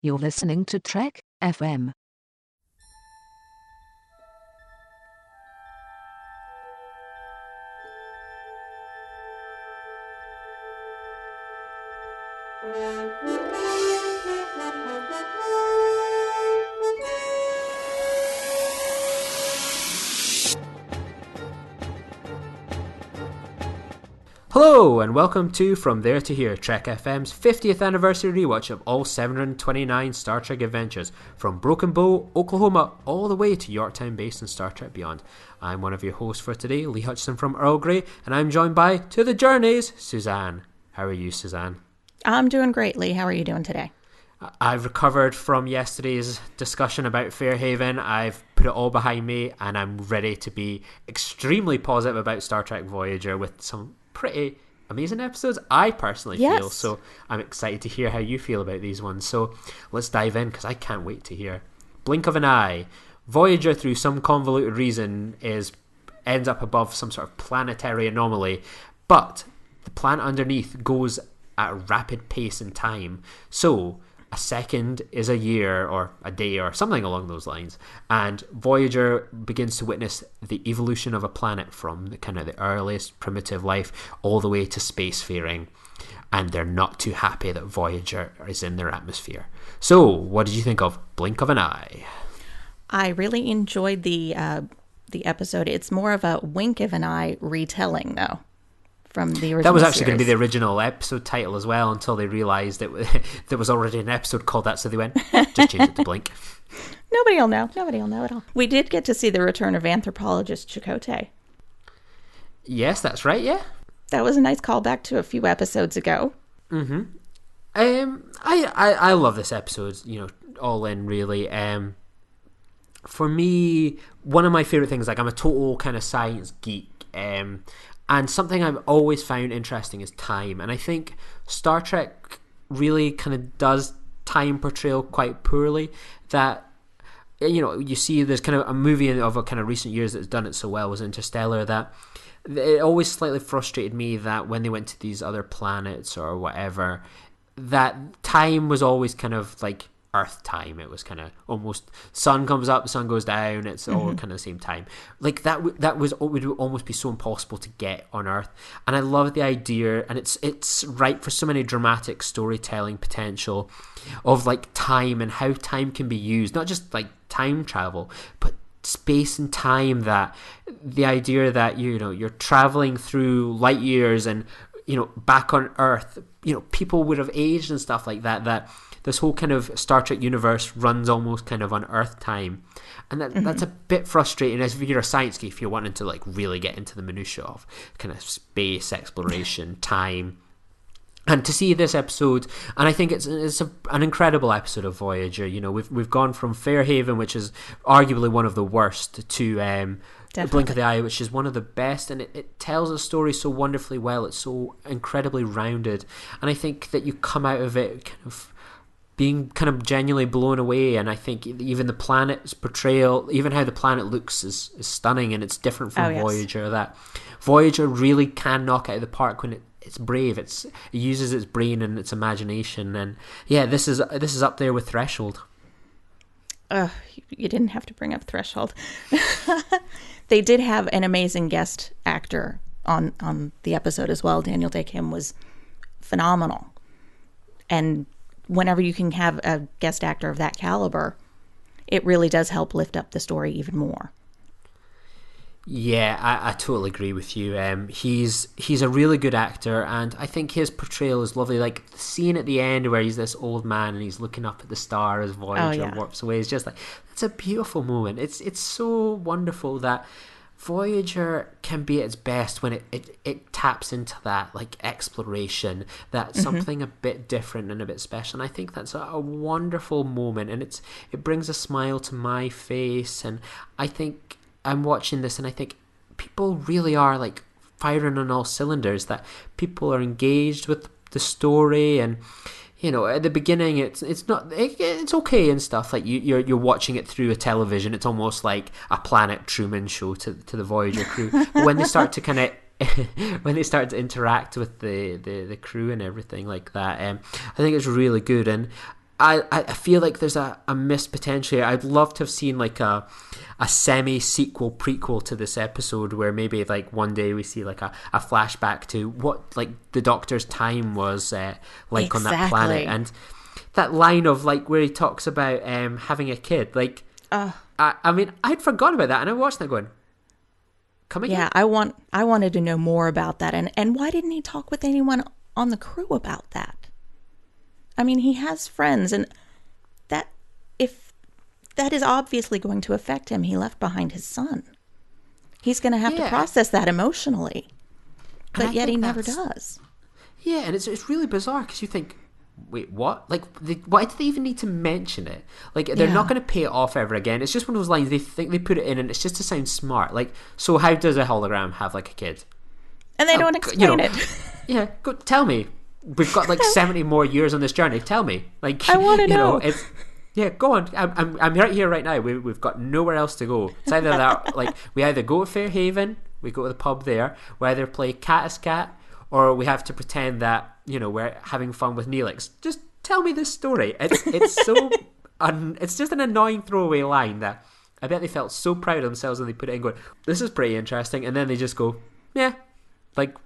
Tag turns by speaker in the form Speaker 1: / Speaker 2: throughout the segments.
Speaker 1: You're listening to Trek FM.
Speaker 2: Hello and welcome to From There to Here, Trek FM's 50th anniversary rewatch of all 729 Star Trek adventures, from Broken Bow, Oklahoma, all the way to Yorktown based in Star Trek Beyond. I'm one of your hosts for today, Lee Hutchison from Earl Grey, and I'm joined by To the Journeys, Suzanne. How are you, Suzanne?
Speaker 3: I'm doing great, Lee. How are you doing today?
Speaker 2: I've recovered from yesterday's discussion about Fairhaven. I've put it all behind me, and I'm ready to be extremely positive about Star Trek Voyager with some pretty amazing episodes, I personally feel. So I'm excited to hear how you feel about these ones. So let's dive in, because I can't wait to hear. Blink of an eye. Voyager, through some convoluted reason, ends up above some sort of planetary anomaly, but the planet underneath goes at a rapid pace in time. So a second is a year or a day or something along those lines, and Voyager begins to witness the evolution of a planet from the kind of the earliest primitive life all the way to spacefaring, and they're not too happy that Voyager is in their atmosphere. So what did you think of Blink of an Eye?
Speaker 3: I really enjoyed the episode. It's more of a wink of an eye retelling, though, from the original. That
Speaker 2: was actually going to be the original episode title as well, until they realised that there was already an episode called that, so they went, just change it to Blink.
Speaker 3: Nobody will know at all. We did get to see the return of anthropologist Chakotay.
Speaker 2: Yes, that's right, yeah.
Speaker 3: That was a nice callback to a few episodes ago.
Speaker 2: Mm-hmm. I love this episode, all in, really. For me, one of my favourite things, like, I'm a total kind of science geek, and something I've always found interesting is time. And I think Star Trek really kind of does time portrayal quite poorly. That, you see there's kind of a movie of a kind of recent years that's done it so well was Interstellar, that it always slightly frustrated me that when they went to these other planets or whatever, that time was always kind of like Earth time. It was kind of almost sun comes up, the sun goes down. It's all kind of the same time. Like that would almost be so impossible to get on Earth. And I love the idea, and it's right for so many dramatic storytelling potential of like time and how time can be used, not just like time travel, but space and time. That the idea that you're traveling through light years, and back on Earth, people would have aged and stuff like that. That this whole kind of Star Trek universe runs almost kind of on Earth time. And that's a bit frustrating, as if you're a science geek, if you're wanting to like really get into the minutiae of kind of space exploration, time. And to see this episode, and I think it's an incredible episode of Voyager. We've gone from Fairhaven, which is arguably one of the worst, to Blink of the Eye, which is one of the best, and it tells a story so wonderfully well. It's so incredibly rounded, and I think that you come out of it kind of being kind of genuinely blown away. And I think even the planet's portrayal, even how the planet looks, is stunning, and it's different from Voyager. That Voyager really can knock it out of the park when it's brave. It uses its brain and its imagination, and yeah, this is up there with Threshold.
Speaker 3: You didn't have to bring up Threshold. They did have an amazing guest actor on the episode as well. Daniel Day Kim was phenomenal, and whenever you can have a guest actor of that caliber, it really does help lift up the story even more.
Speaker 2: Yeah, I totally agree with you. He's a really good actor, and I think his portrayal is lovely. Like the scene at the end where he's this old man and he's looking up at the star as Voyager warps away. It's just like, it's a beautiful moment. It's so wonderful that Voyager can be at its best when it taps into that like exploration, that something a bit different and a bit special. And I think that's a wonderful moment, and it brings a smile to my face. And I think I'm watching this and I think people really are like firing on all cylinders, that people are engaged with the story. And at the beginning it's okay and stuff, like you're watching it through a television. It's almost like a Planet Truman show to the Voyager crew. But when they start to kind of when they start to interact with the crew and everything like that, I think it's really good. And I feel like there's a missed potential here. I'd love to have seen like a semi-sequel prequel to this episode where maybe like one day we see like a flashback to what like the Doctor's time was like on that planet, and that line of like where he talks about having a kid. Like, I mean, I'd forgotten about that, and I watched that going, come again?
Speaker 3: Yeah, I wanted to know more about that, and why didn't he talk with anyone on the crew about that? I mean, he has friends, and if that is obviously going to affect him, he left behind his son. He's going to have to process that emotionally, but yet he never does. Yeah,
Speaker 2: and it's really bizarre because you think, wait, what? Like, why do they even need to mention it? Like, they're not going to pay it off ever again. It's just one of those lines they think they put it in, and it's just to sound smart. Like, so how does a hologram have like a kid?
Speaker 3: And they don't explain it.
Speaker 2: Yeah, go tell me. We've got like 70 more years on this journey. Tell me, like,
Speaker 3: I want to know.
Speaker 2: It's go on. I'm right here, right now. We've got nowhere else to go. It's either that, like, we either go to Fairhaven, we go to the pub there, we either play cat as cat, or we have to pretend that we're having fun with Neelix. Just tell me this story. It's so it's just an annoying throwaway line that I bet they felt so proud of themselves when they put it in, going, this is pretty interesting, and then they just go, yeah, like.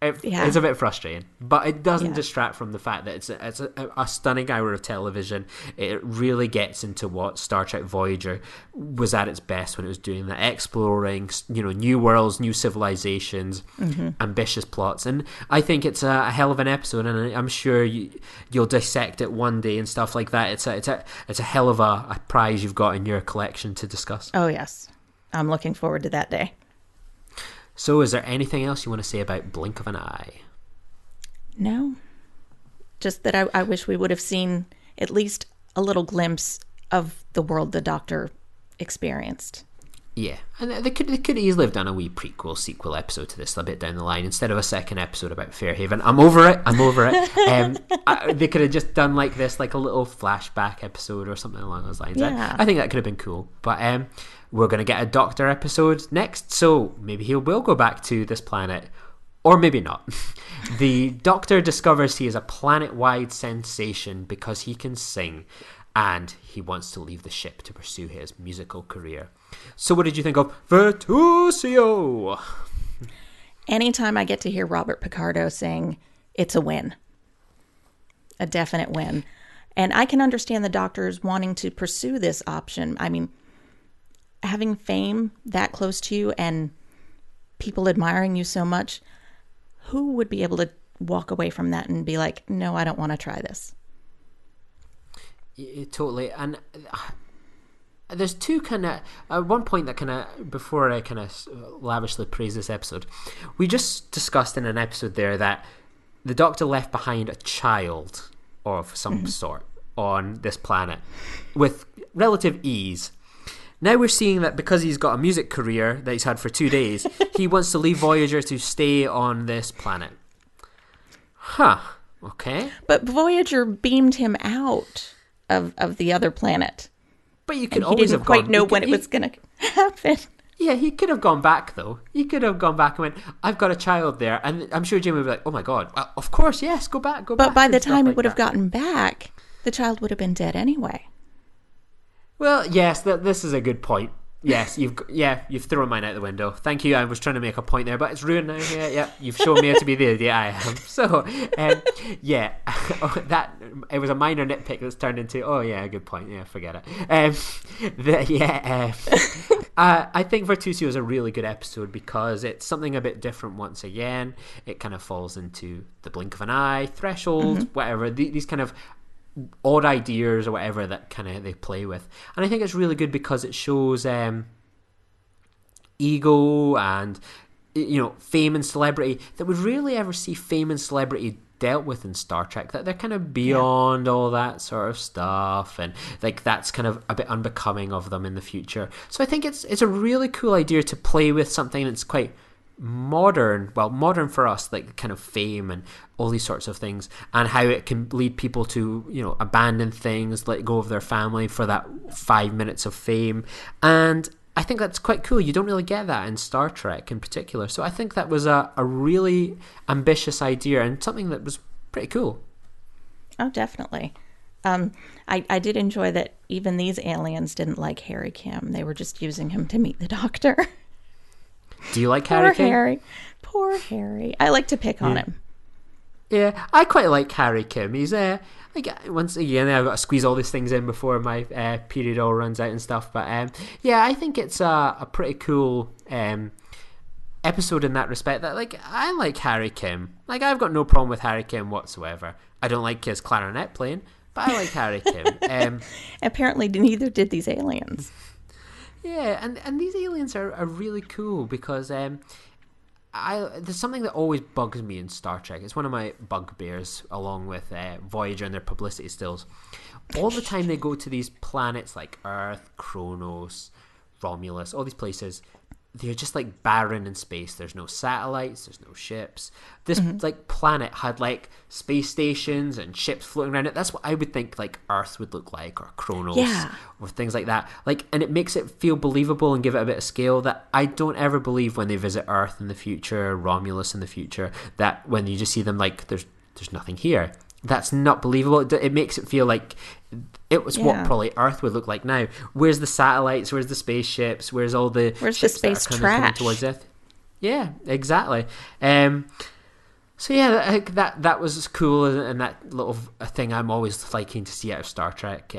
Speaker 2: It's a bit frustrating, but it doesn't distract from the fact that it's a stunning hour of television. It really gets into what Star Trek Voyager was at its best when it was doing that, exploring new worlds, new civilizations, ambitious plots, and I think it's a hell of an episode, and I'm sure you'll dissect it one day and stuff like that. It's a hell of a prize you've got in your collection to discuss.
Speaker 3: Oh yes, I'm looking forward to that day.
Speaker 2: So is there anything else you want to say about Blink of an Eye?
Speaker 3: No. Just that I wish we would have seen at least a little glimpse of the world the Doctor experienced.
Speaker 2: Yeah, and they could easily have done a wee prequel, sequel episode to this a bit down the line instead of a second episode about Fairhaven. I'm over it. They could have just done like this, like a little flashback episode or something along those lines.
Speaker 3: Yeah.
Speaker 2: I think that could have been cool. But we're going to get a Doctor episode next, so maybe he will go back to this planet, or maybe not. The Doctor discovers he is a planet-wide sensation because he can sing, and he wants to leave the ship to pursue his musical career. So what did you think of Virtuoso?
Speaker 3: Anytime I get to hear Robert Picardo sing, it's a win. A definite win. And I can understand the Doctors wanting to pursue this option. I mean, having fame that close to you and people admiring you so much, who would be able to walk away from that and be like, no, I don't want to try this?
Speaker 2: Yeah, totally. And there's two kind of one point that kind of, before I kind of lavishly praise this episode, we just discussed in an episode there that the Doctor left behind a child of some sort on this planet with relative ease. Now we're seeing that because he's got a music career that he's had for 2 days, he wants to leave Voyager to stay on this planet. Huh. Okay.
Speaker 3: But Voyager beamed him out of the other planet.
Speaker 2: But you could
Speaker 3: and
Speaker 2: always
Speaker 3: he didn't quite know when it was going to happen. Yeah,
Speaker 2: he could have gone back, though. He could have gone back and went, I've got a child there. And I'm sure Jim would be like, oh my God, of course, yes, go back.
Speaker 3: But by the time he would have gotten back, the child would have been dead anyway.
Speaker 2: Well, yes, this is a good point. Yes, you've thrown mine out the window. Thank you. I was trying to make a point there, but it's ruined now. Yeah, you've shown me how to be the idiot I am. So, that it was a minor nitpick that's turned into, oh yeah, good point. Yeah, forget it. I think Virtuoso is a really good episode because it's something a bit different once again. It kind of falls into the blink of an eye, threshold, whatever. These kind of odd ideas or whatever that kind of they play with, and I think it's really good because it shows ego and fame and celebrity that would rarely ever see fame and celebrity dealt with in Star Trek, that they're kind of beyond all that sort of stuff, and like that's kind of a bit unbecoming of them in the future. So I think it's a really cool idea to play with something that's quite modern for us, like kind of fame and all these sorts of things, and how it can lead people to abandon things, let go of their family for that 5 minutes of fame. And I think that's quite cool. You don't really get that in Star Trek in particular, so I think that was a really ambitious idea and something that was pretty cool.
Speaker 3: Oh, definitely. I did enjoy that even these aliens didn't like Harry Kim. They were just using him to meet the Doctor.
Speaker 2: Do you like
Speaker 3: Poor
Speaker 2: Harry Kim?
Speaker 3: Harry. Poor Harry. I like to pick on him.
Speaker 2: Yeah, I quite like Harry Kim. He's like, once again, I've got to squeeze all these things in before my period all runs out and stuff. But yeah, I think it's a pretty cool episode in that respect. That, like, I like Harry Kim. Like, I've got no problem with Harry Kim whatsoever. I don't like his clarinet playing, but I like Harry Kim.
Speaker 3: Apparently, neither did these aliens.
Speaker 2: Yeah, and these aliens are really cool because there's something that always bugs me in Star Trek. It's one of my bugbears, along with Voyager and their publicity stills. All the time they go to these planets like Earth, Kronos, Romulus, all these places. They're just like barren in space. There's no satellites. There's no ships. This like planet had like space stations and ships floating around it. That's what I would think like Earth would look like, or Kronos, or things like that. Like, and it makes it feel believable and give it a bit of scale that I don't ever believe when they visit Earth in the future, Romulus in the future. That when you just see them, like there's nothing here. That's not believable. It makes it feel like it was what probably Earth would look like now. Where's the satellites? Where's the spaceships? Where's all the ships
Speaker 3: space
Speaker 2: that are
Speaker 3: trash
Speaker 2: coming towards Earth? Yeah, exactly. So yeah, that was cool, and that little thing I'm always liking to see out of Star Trek.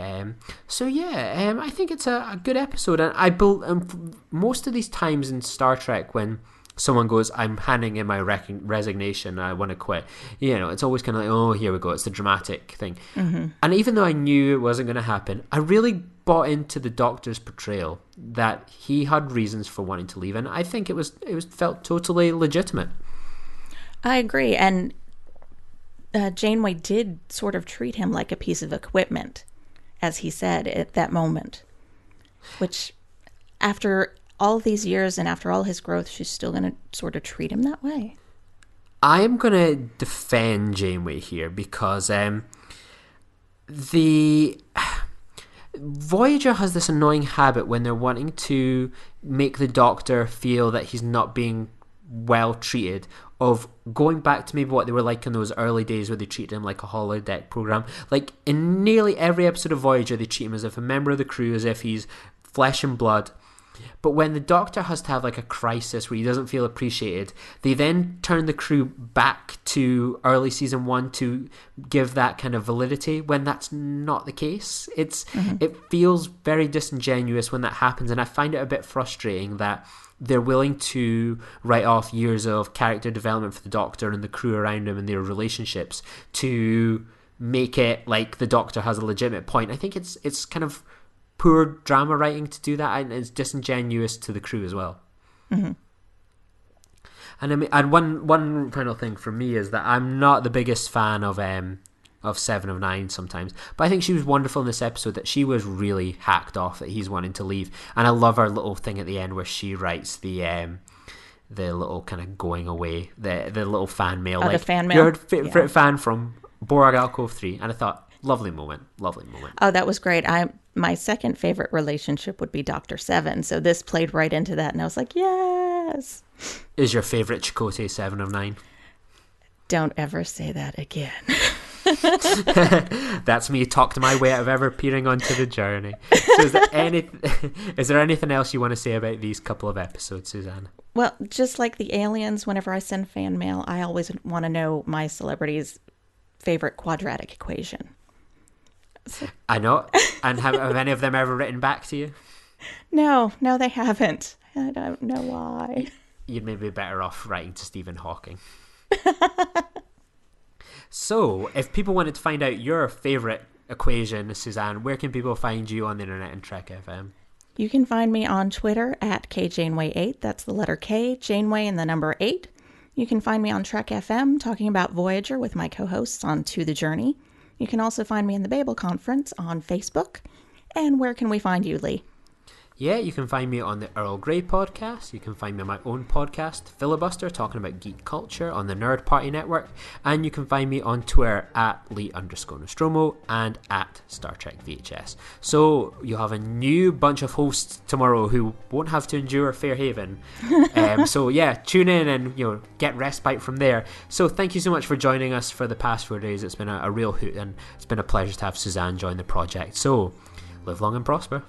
Speaker 2: So yeah, I think it's a good episode, and most of these times in Star Trek when someone goes, I'm handing in my resignation, I want to quit, it's always kind of like, oh, here we go, it's the dramatic thing. And even though I knew it wasn't going to happen, I really bought into the Doctor's portrayal that he had reasons for wanting to leave, and I think it was felt totally legitimate.
Speaker 3: I agree, and Janeway did sort of treat him like a piece of equipment, as he said at that moment, which after all these years and after all his growth, she's still going to sort of treat him that way.
Speaker 2: I am going to defend Janeway here because the Voyager has this annoying habit when they're wanting to make the Doctor feel that he's not being well treated, of going back to maybe what they were like in those early days where they treated him like a holodeck program. Like in nearly every episode of Voyager, they treat him as if a member of the crew, as if he's flesh and blood. But when the Doctor has to have like a crisis where he doesn't feel appreciated, they then turn the crew back to early season 1 to give that kind of validity, when that's not the case. It feels very disingenuous when that happens, and I find it a bit frustrating that they're willing to write off years of character development for the Doctor and the crew around him and their relationships to make it like the Doctor has a legitimate point. I think it's kind of poor drama writing to do that, and it's disingenuous to the crew as well. And I mean, and one final thing for me is that I'm not the biggest fan of 7 of 9 sometimes, but I think she was wonderful in this episode, that she was really hacked off that he's wanting to leave, and I love her little thing at the end where she writes the little kind of going away, the little fan mail,
Speaker 3: like
Speaker 2: the
Speaker 3: fan mail.
Speaker 2: Your favorite fan from Borg Alcove 3, and I thought, lovely moment.
Speaker 3: Oh, that was great. My second favorite relationship would be Dr. Seven, so this played right into that, and I was like, yes.
Speaker 2: Is your favorite Chakotay 7 of 9?
Speaker 3: Don't ever say that again.
Speaker 2: That's me talked my way out of ever appearing onto the journey. So is there anything else you want to say about these couple of episodes, Suzanne?
Speaker 3: Well, just like the aliens, whenever I send fan mail, I always want to know my celebrity's favorite quadratic equation. So,
Speaker 2: I know. And have any of them ever written back to you?
Speaker 3: No, they haven't. I don't know why.
Speaker 2: You'd maybe be better off writing to Stephen Hawking. So, if people wanted to find out your favourite equation, Suzanne, where can people find you on the internet and Trek FM?
Speaker 3: You can find me on Twitter at KJaneway8. That's the letter K, Janeway, and the number 8. You can find me on Trek FM talking about Voyager with my co-hosts on To the Journey. You can also find me in the Babel Conference on Facebook. And where can we find you, Lee?
Speaker 2: Yeah, you can find me on the Earl Grey podcast. You can find me on my own podcast, Filibuster, talking about geek culture on the Nerd Party Network. And you can find me on Twitter at Lee_Nostromo and at Star Trek VHS. So you'll have a new bunch of hosts tomorrow who won't have to endure Fairhaven. So yeah, tune in and get respite from there. So thank you so much for joining us for the past 4 days. It's been a real hoot, and it's been a pleasure to have Suzanne join the project. So live long and prosper.